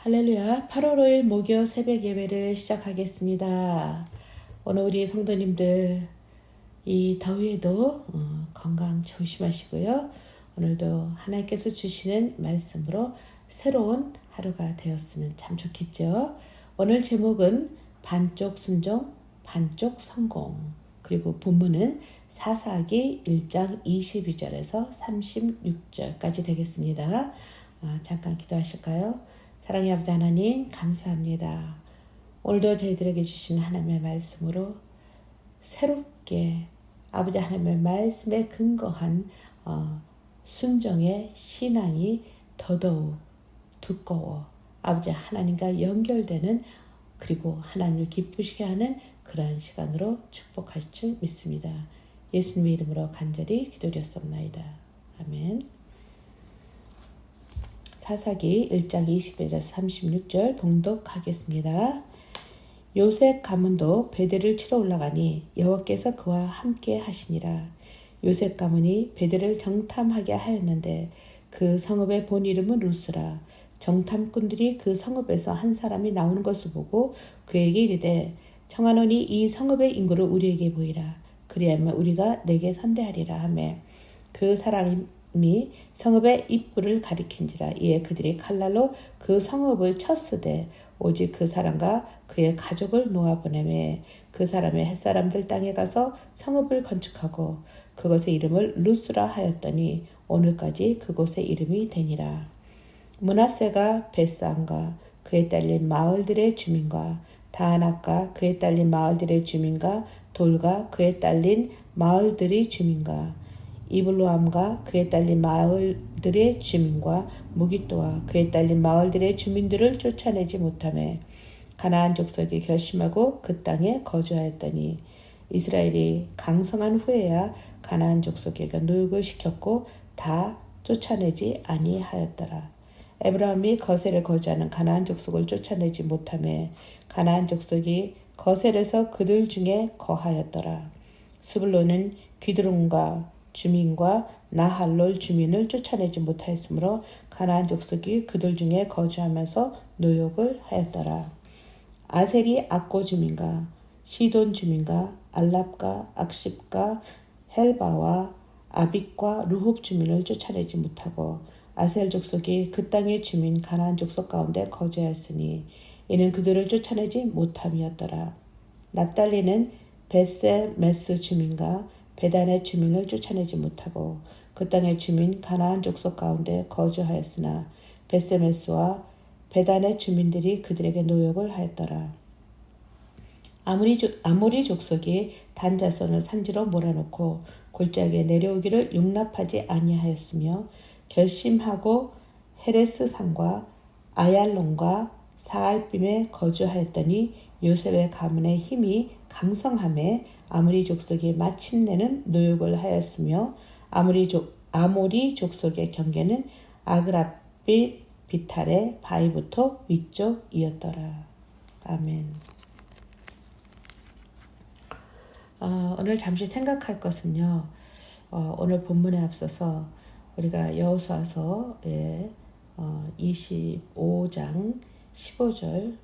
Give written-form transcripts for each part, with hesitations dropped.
할렐루야. 8월 5일 목요 새벽 예배를 시작하겠습니다. 오늘 우리 성도님들 이 더위에도 건강 조심하시고요. 오늘도 하나님께서 주시는 말씀으로 새로운 하루가 되었으면 참 좋겠죠. 오늘 제목은 반쪽 순종, 반쪽 성공. 그리고 본문은 사사기 1장 22절에서 36절까지 되겠습니다. 잠깐 기도하실까요? 사랑의 아버지 하나님 감사합니다. 오늘도 저희들에게 주신 하나님의 말씀으로 새롭게 아버지 하나님의 말씀에 근거한 순종의 신앙이 더더욱 두꺼워 아버지 하나님과 연결되는 그리고 하나님을 기쁘시게 하는 그러한 시간으로 축복하실 줄 믿습니다. 예수님의 이름으로 간절히 기도드렸습니다. 아멘. 사사기 1장 21절에서 36절 봉독하겠습니다. 요셉 가문도 베델을 치러 올라가니 여호와께서 그와 함께 하시니라. 요셉 가문이 베델을 정탐하게 하였는데 그 성읍의 본 이름은 루스라. 정탐꾼들이 그 성읍에서 한 사람이 나오는 것을 보고 그에게 이르되 청하노니 이 성읍의 인구를 우리에게 보이라. 그리하면 우리가 내게 선대하리라 하매 그 사람이 성읍의 입구를 가리킨지라. 이에 그들이 칼날로 그 성읍을 쳤으되 오직 그 사람과 그의 가족을 놓아보내매 그 사람의 햇사람들 땅에 가서 성읍을 건축하고 그것의 이름을 루스라 하였더니 오늘까지 그곳의 이름이 되니라. 므낫세가 벳산과 그에 딸린 마을들의 주민과 다낙과 그에 딸린 마을들의 주민과 돌과 그에 딸린 마을들의 주민과 이블로암과 그에 딸린 마을들의 주민과 무기또와 그에 딸린 마을들의 주민들을 쫓아내지 못하며 가나안 족속이 결심하고 그 땅에 거주하였더니 이스라엘이 강성한 후에야 가나안 족속에게 노역을 시켰고 다 쫓아내지 아니하였더라. 에브라임이 거셀에 거주하는 가나안 족속을 쫓아내지 못하며 가나안 족속이 거셀에서 그들 중에 거하였더라. 스불론은 기드론과 주민과 나할롤 주민을 쫓아내지 못하였으므로 가나안 족속이 그들 중에 거주하면서 노역을 하였더라. 아셀이 악고 주민과 시돈 주민과 알랍과 악십과 헬바와 아빅과 루홉 주민을 쫓아내지 못하고 아셀 족속이 그 땅의 주민 가나안 족속 가운데 거주하였으니 이는 그들을 쫓아내지 못함이었더라. 납달리는 벳세메스 주민과 베단의 주민을 쫓아내지 못하고 그 땅의 주민 가나안 족속 가운데 거주하였으나 벳세메스와 베단의 주민들이 그들에게 노역을 하였더라. 아모리 족속이 단 자손을 산지로 몰아놓고 골짜기에 내려오기를 용납하지 아니하였으며 결심하고 헤레스 산과 아얄론과 사알빔에 거주하였더니 요셉의 가문의 힘이 강성함에 아모리 족속이 마침내는 노역을 하였으며 아모리 족속의 경계는 아그라빛 비탈의 바위부터 위쪽이었더라. 아멘. 오늘 잠시 생각할 것은요. 오늘 본문에 앞서서 우리가 여호수아서의 25장 15절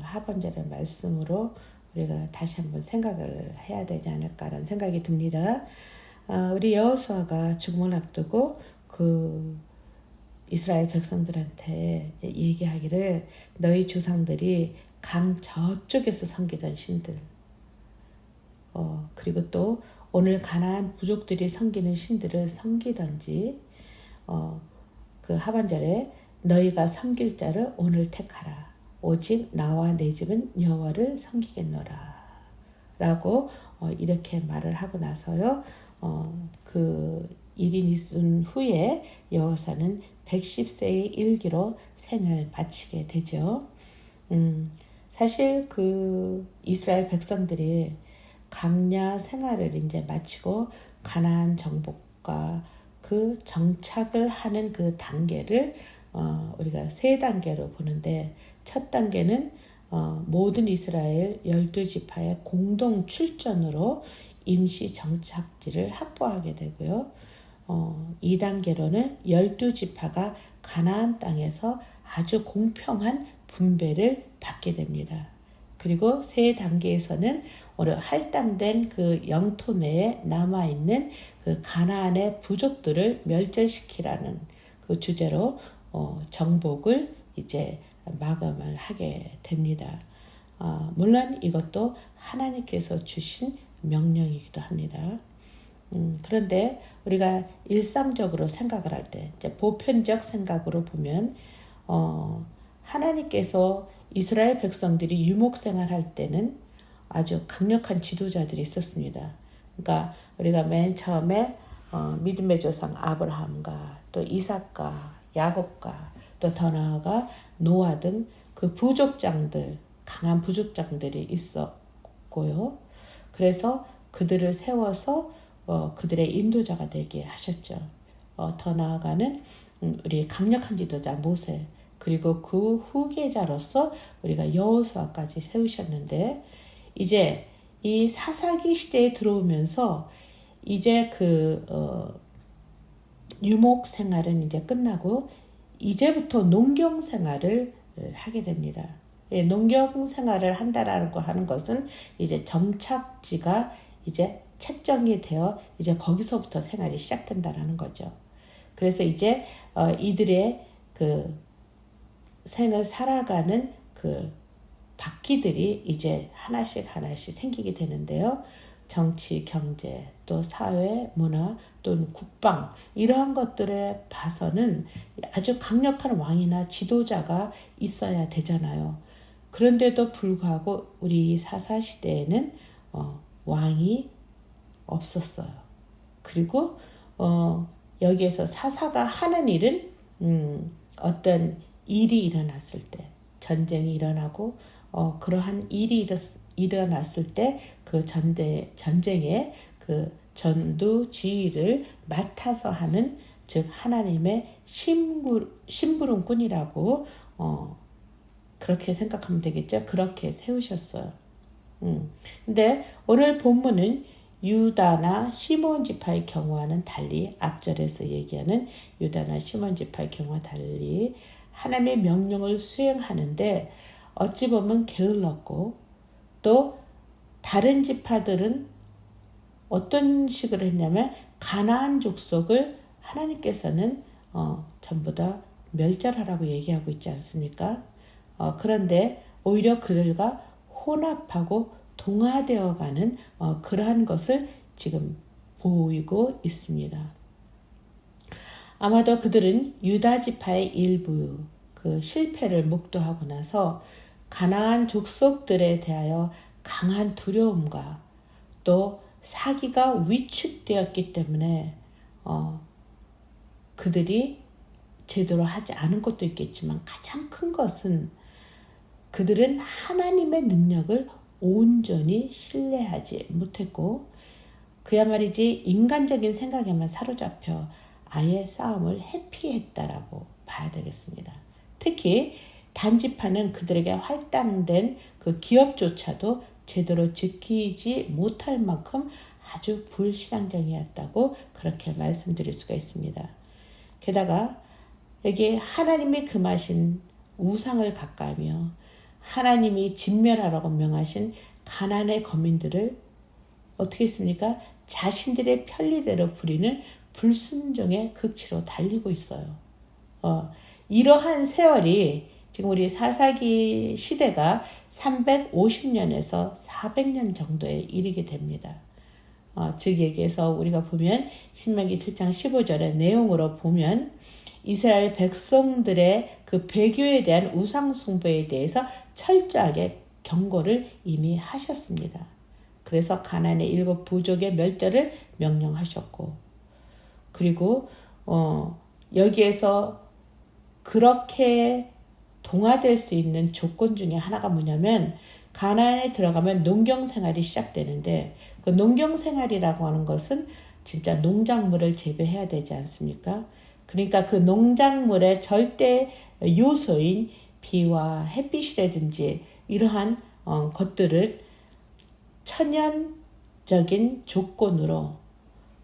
하반절의 말씀으로 우리가 다시 한번 생각을 해야 되지 않을까라는 생각이 듭니다. 우리 여호수아가 죽음을 앞두고 그 이스라엘 백성들한테 얘기하기를 너희 조상들이 강 저쪽에서 섬기던 신들 그리고 또 오늘 가나안 부족들이 섬기는 신들을 섬기던지 그 하반절에 너희가 섬길 자를 오늘 택하라. 오직 나와 내 집은 여호와를 섬기겠노라 라고 이렇게 말을 하고 나서요. 그 일이 있은 후에 여호사는 110세의 일기로 생을 바치게 되죠. 사실 그 이스라엘 백성들이 광야 생활을 이제 마치고 가나안 정복과 그 정착을 하는 그 단계를 우리가 세 단계로 보는데 첫 단계는 모든 이스라엘 12지파의 공동 출전으로 임시 정착지를 확보하게 되고요. 2단계로는 12지파가 가나안 땅에서 아주 공평한 분배를 받게 됩니다. 그리고 세 단계에서는 오늘 할당된 그 영토 내에 남아있는 그 가나안의 부족들을 멸절시키라는 그 주제로 정복을 이제 마감을 하게 됩니다. 물론 이것도 하나님께서 주신 명령이기도 합니다. 그런데 우리가 일상적으로 생각을 할 때, 이제 보편적 생각으로 보면, 하나님께서 이스라엘 백성들이 유목생활 할 때는 아주 강력한 지도자들이 있었습니다. 그러니까 우리가 맨 처음에 믿음의 조상 아브라함과 또 이삭과 야곱과 또 더 나아가 노아 등 그 부족장들, 강한 부족장들이 있었고요. 그래서 그들을 세워서 그들의 인도자가 되게 하셨죠. 더 나아가는 우리 강력한 지도자 모세, 그리고 그 후계자로서 우리가 여호수아까지 세우셨는데, 이제 이 사사기 시대에 들어오면서 이제 그 유목 생활은 이제 끝나고 이제부터 농경 생활을 하게 됩니다. 농경 생활을 한다라고 하는 것은 이제 정착지가 이제 책정이 되어 이제 거기서부터 생활이 시작된다라는 거죠. 그래서 이제 이들의 그 생을 살아가는 그 바퀴들이 이제 하나씩 생기게 되는데요. 정치, 경제, 또 사회, 문화, 또는 국방, 이러한 것들에 봐서는 아주 강력한 왕이나 지도자가 있어야 되잖아요. 그런데도 불구하고 우리 사사시대에는 왕이 없었어요. 그리고 여기에서 사사가 하는 일은 어떤 일이 일어났을 때, 전쟁이 일어나고 그러한 일이 일어났을 때 그 전쟁의 그 전두 지휘를 맡아서 하는, 즉 하나님의 심부름꾼이라고 그렇게 생각하면 되겠죠. 그렇게 세우셨어요. 근데 오늘 본문은 유다나 시몬 지파의 경우와는 달리, 앞절에서 얘기하는 유다나 시몬 지파의 경우와 달리 하나님의 명령을 수행하는데 어찌 보면 게을렀고, 또 다른 지파들은 어떤 식으로 했냐면 가나안 족속을 하나님께서는 전부 다 멸절하라고 얘기하고 있지 않습니까? 그런데 오히려 그들과 혼합하고 동화되어가는 그러한 것을 지금 보이고 있습니다. 아마도 그들은 유다 지파의 일부 그 실패를 목도하고 나서 가나안 족속들에 대하여 강한 두려움과 또 사기가 위축되었기 때문에 그들이 제대로 하지 않은 것도 있겠지만 가장 큰 것은 그들은 하나님의 능력을 온전히 신뢰하지 못했고, 그야 말이지 인간적인 생각에만 사로잡혀 아예 싸움을 회피했다라고 봐야 되겠습니다. 특히 단지파는 그들에게 할당된 그 기업조차도 제대로 지키지 못할 만큼 아주 불신앙적이었다고 그렇게 말씀드릴 수가 있습니다. 게다가 여기 하나님이 금하신 우상을 가까이며 하나님이 진멸하라고 명하신 가나안의 거민들을 어떻게 했습니까? 자신들의 편리대로 부리는 불순종의 극치로 달리고 있어요. 이러한 세월이 지금 우리 사사기 시대가 350년에서 400년 정도에 이르게 됩니다. 즉 얘기해서 우리가 보면 신명기 7장 15절의 내용으로 보면 이스라엘 백성들의 그 배교에 대한 우상 숭배에 대해서 철저하게 경고를 이미 하셨습니다. 그래서 가나안의 7 부족의 멸절을 명령하셨고, 그리고 여기에서 그렇게 동화될 수 있는 조건 중에 하나가 뭐냐면, 가나안에 들어가면 농경생활이 시작되는데, 그 농경생활이라고 하는 것은 진짜 농작물을 재배해야 되지 않습니까? 그러니까 그 농작물의 절대 요소인 비와 햇빛이라든지 이러한 것들을 천연적인 조건으로,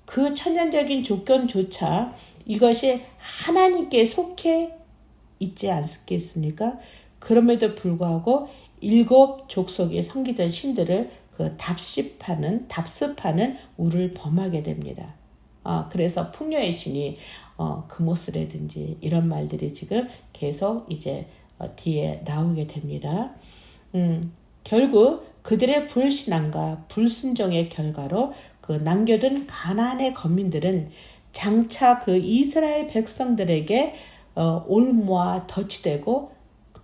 그 천연적인 조건조차 이것이 하나님께 속해 있지 않겠습니까? 그럼에도 불구하고 7족속이 섬기던 신들을 그 답습하는 우를 범하게 됩니다. 그래서 풍요의 신이 금오스라든지 이런 말들이 지금 계속 이제 뒤에 나오게 됩니다. 결국 그들의 불신앙과 불순종의 결과로 그 남겨둔 가나안의 거민들은 장차 그 이스라엘 백성들에게 올무와 덫이 되고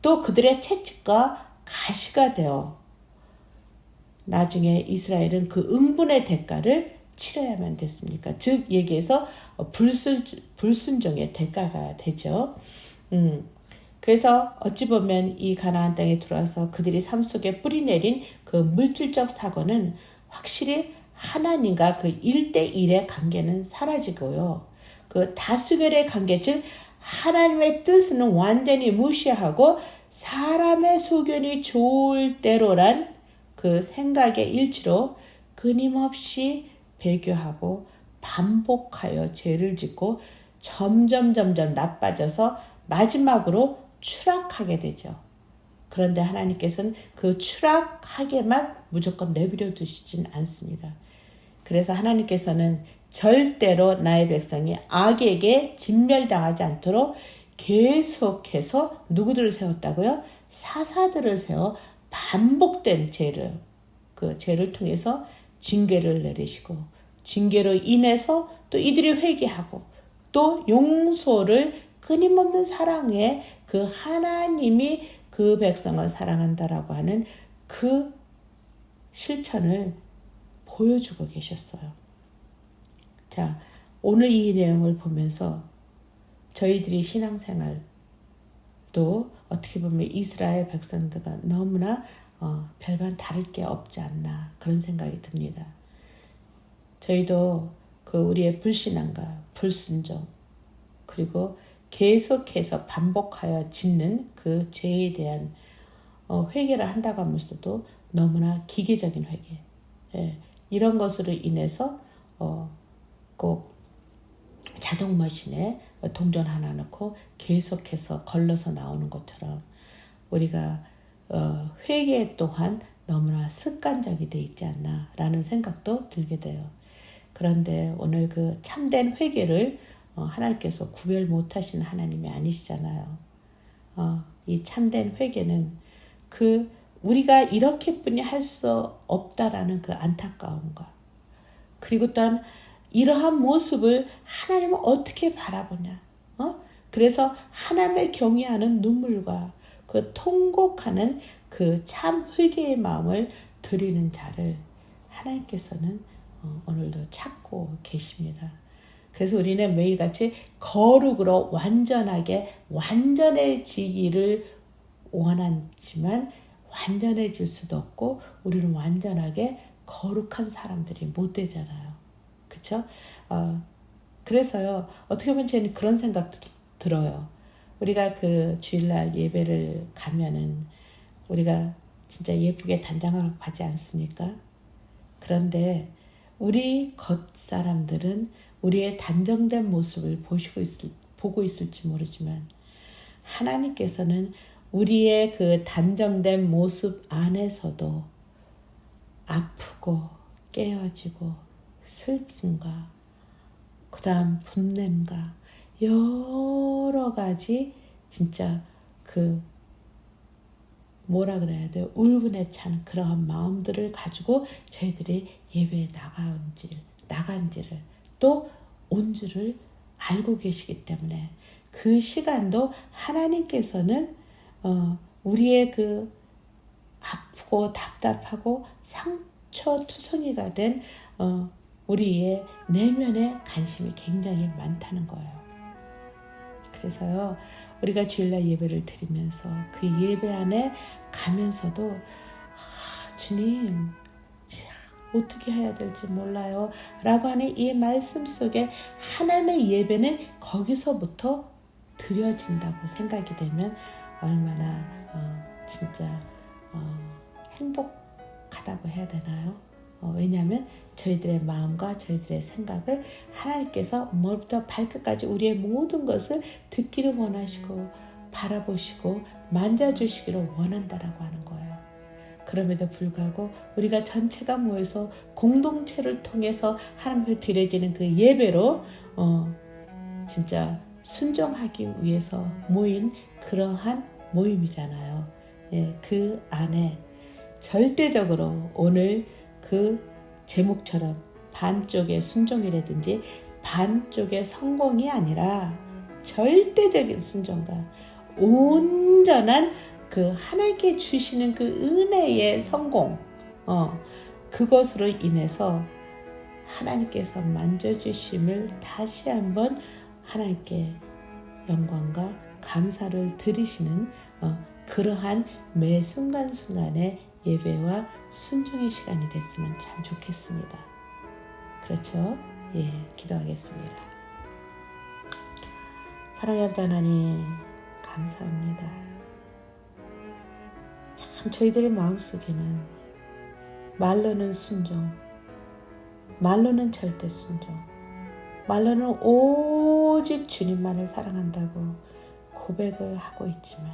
또 그들의 채찍과 가시가 되어 나중에 이스라엘은 그 응분의 대가를 치러야만 됐습니까? 즉 얘기해서 불순종의 대가가 되죠. 그래서 어찌 보면 이 가나안 땅에 들어와서 그들이 삶 속에 뿌리내린 그 물질적 사고는 확실히 하나님과 그 1대1의 관계는 사라지고요. 그 다수결의 관계, 즉 하나님의 뜻은 완전히 무시하고 사람의 소견이 좋을 대로란 그 생각의 일치로 끊임없이 배교하고 반복하여 죄를 짓고 점점 나빠져서 마지막으로 추락하게 되죠. 그런데 하나님께서는 그 추락하게만 무조건 내버려 두시진 않습니다. 그래서 하나님께서는 절대로 나의 백성이 악에게 진멸당하지 않도록 계속해서 누구들을 세웠다고요? 사사들을 세워 반복된 죄를, 그 죄를 통해서 징계를 내리시고 징계로 인해서 또 이들이 회개하고 또 용서를 끊임없는 사랑에 그 하나님이 그 백성을 사랑한다라고 하는 그 실천을 보여주고 계셨어요. 자, 오늘 이 내용을 보면서 저희들이 신앙생활 또 어떻게 보면 이스라엘 백성들과 너무나 별반 다를 게 없지 않나 그런 생각이 듭니다. 저희도 그 우리의 불신앙과 불순종 그리고 계속해서 반복하여 짓는 그 죄에 대한 회개를 한다고 하면서도 너무나 기계적인 회개, 이런 것으로 인해서 꼭 자동 머신에 동전 하나 넣고 계속해서 걸러서 나오는 것처럼 우리가 회개 또한 너무나 습관적이 돼 있지 않나라는 생각도 들게 돼요. 그런데 오늘 그 참된 회개를 하나님께서 구별 못하시는 하나님이 아니시잖아요. 이 참된 회개는 그 우리가 이렇게뿐이 할 수 없다라는 그 안타까움과 그리고 또한 이러한 모습을 하나님은 어떻게 바라보냐. 그래서 하나님을 경외하는 눈물과 그 통곡하는 그 참 회개의 마음을 드리는 자를 하나님께서는 오늘도 찾고 계십니다. 그래서 우리는 매일같이 거룩으로 완전해지기를 원하지만 완전해질 수도 없고 우리는 완전하게 거룩한 사람들이 못 되잖아요. 그렇죠? 그래서요. 어떻게 보면 저는 그런 생각도 들어요. 우리가 그 주일날 예배를 가면은 우리가 진짜 예쁘게 단장하고 가지 않습니까? 그런데 우리 겉사람들은 우리의 단정된 모습을 보고 있을지 모르지만 하나님께서는 우리의 그 단정된 모습 안에서도 아프고 깨어지고 슬픔과 그 다음 분냄과 여러 가지 진짜 그 뭐라 그래야 돼요? 울분에 찬 그러한 마음들을 가지고 저희들이 예배에 나간지를 또 온 줄을 알고 계시기 때문에 그 시간도 하나님께서는 우리의 그 아프고 답답하고 상처투성이가 된 우리의 내면의 관심이 굉장히 많다는 거예요. 그래서요, 우리가 주일날 예배를 드리면서 그 예배 안에 가면서도 주님 어떻게 해야 될지 몰라요 라고 하는 이 말씀 속에 하나님의 예배는 거기서부터 드려진다고 생각이 되면 얼마나 진짜 행복하다고 해야 되나요? 왜냐하면 저희들의 마음과 저희들의 생각을 하나님께서 머리부터 발끝까지 우리의 모든 것을 듣기를 원하시고 바라보시고 만져주시기를 원한다라고 하는 거예요. 그럼에도 불구하고 우리가 전체가 모여서 공동체를 통해서 하나님께 드려지는 그 예배로 진짜 순종하기 위해서 모인 그러한 모임이잖아요. 예, 그 안에 절대적으로 오늘 그 제목처럼 반쪽의 순종이라든지 반쪽의 성공이 아니라 절대적인 순종과 온전한 그 하나님께 주시는 그 은혜의 성공, 그것으로 인해서 하나님께서 만져주심을 다시 한번 하나님께 영광과 감사를 드리시는 그러한 매 순간순간의 예배와 순종의 시간이 됐으면 참 좋겠습니다. 그렇죠? 예, 기도하겠습니다. 사랑의 아버지 하나님, 감사합니다. 참 저희들의 마음속에는 말로는 순종, 말로는 절대 순종, 말로는 오직 주님만을 사랑한다고 고백을 하고 있지만,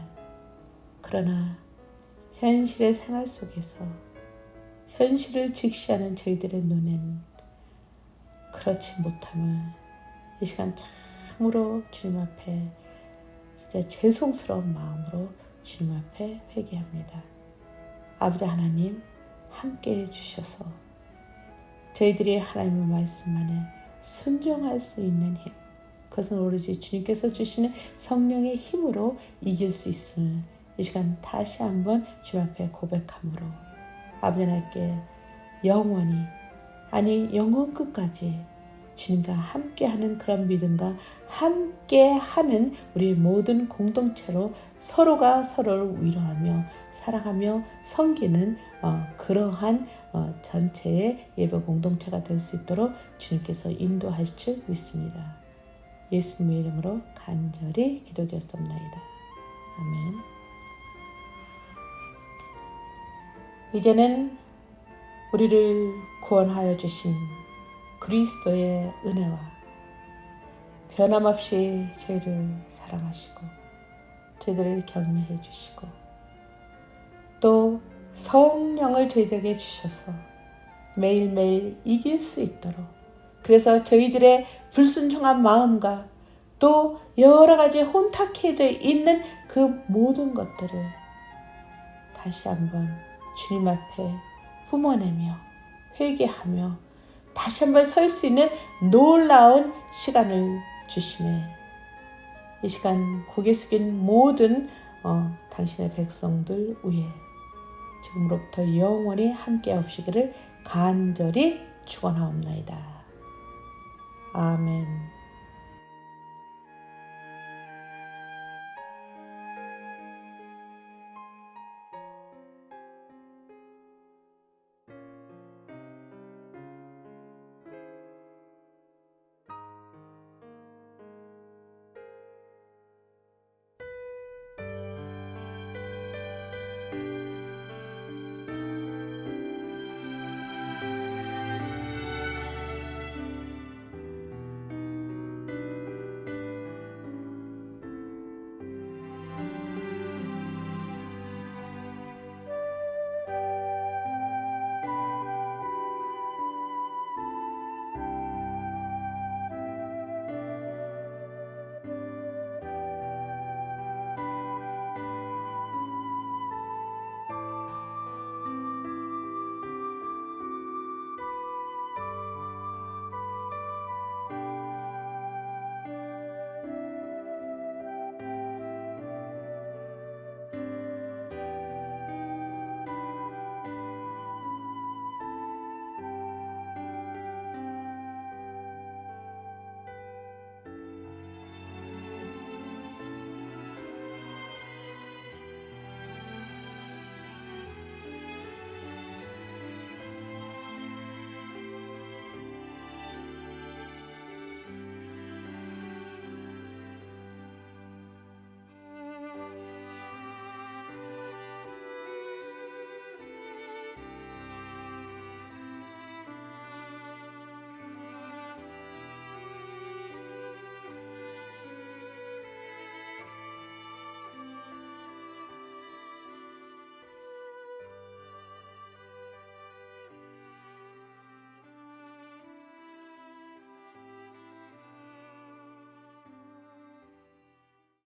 그러나 현실의 생활 속에서 현실을 직시하는 저희들의 눈에는 그렇지 못함을 이 시간 참으로 주님 앞에 진짜 죄송스러운 마음으로 주님 앞에 회개합니다. 아버지 하나님, 함께해 주셔서 저희들이 하나님의 말씀 안에 순종할 수 있는 힘, 그것은 오로지 주님께서 주시는 성령의 힘으로 이길 수 있음을 이 시간 다시 한번 주님 앞에 고백함으로 아버지 하나님께 영원히, 아니 영원 끝까지 주님과 함께하는 그런 믿음과 함께하는 우리 모든 공동체로 서로가 서로를 위로하며 사랑하며 섬기는 그러한 전체의 예배 공동체가 될 수 있도록 주님께서 인도하실 줄 믿습니다. 예수님의 이름으로 간절히 기도드렸습니다. 아멘. 이제는 우리를 구원하여 주신 그리스도의 은혜와 변함없이 저희를 사랑하시고 저희들을 격려해 주시고 또 성령을 저희들에게 주셔서 매일매일 이길 수 있도록, 그래서 저희들의 불순종한 마음과 또 여러 가지 혼탁해져 있는 그 모든 것들을 다시 한번 주님 앞에 품어내며 회개하며 다시 한번 설 수 있는 놀라운 시간을 주심에 이 시간 고개 숙인 모든 당신의 백성들 위에 지금으로부터 영원히 함께 하시기를 간절히 축원하옵나이다. 아멘.